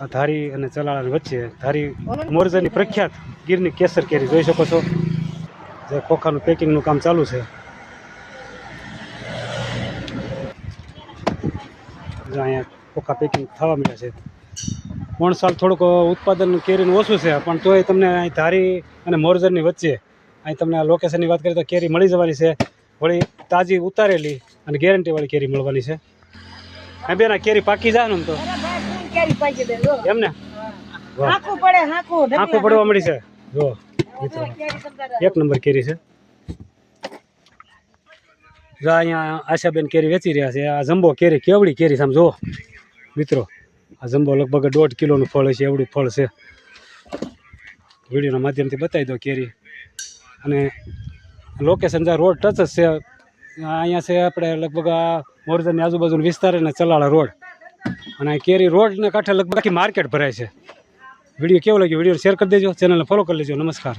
આ ધારી અને ચલાળાની વચ્ચે ધારી મોરજાની પ્રખ્યાત ગીરની કેસર કેરી જોઈ શકો છો, જે ખોખાનું પેકિંગનું કામ ચાલુ છે. જો અહીંયા ખોખા પેકિંગ થવા મળ્યા છે. કોણ સાલ થોડુંક ઉત્પાદન કેરીનું ઓછું છે, પણ તોય તમને અહીં ધારી અને મોરજરની વચ્ચે અહીં તમને આ લોકેશનની વાત કરીએ તો કેરી મળી જવાની છે. વળી તાજી ઉતારેલી અને ગેરંટીવાળી કેરી મળવાની છે. હા બેન, આ કેરી પાકી જાય ને તો એમ ને આખું પડવા મળી છે. જો મિત્રો, એક નંબર કેરી છે. જો અહીંયા આશાબેન કેરી વેચી રહ્યા છે. આ જમ્બો કેરી, કેવડી કેરી સામે જુઓ મિત્રો. આ જમ્બો લગભગ 1.5 કિલોનું ફળ છે, એવડું ફળ છે. વિડીયોના માધ્યમથી બતાવી દો કેરી. અને લોકેશન જ્યાં રોડ ટચ જ છે, અહીંયા છે આપણે લગભગ આ મોરજની આજુબાજુનો વિસ્તાર અને ચલાળા રોડ. અને આ કેરી રોડને કાંઠે લગભગ આખી માર્કેટ ભરાય છે. વિડીયો કેવો લાગ્યો? વિડીયો શેર કરી દેજો, ચેનલને ફોલો કરી લેજો. નમસ્કાર.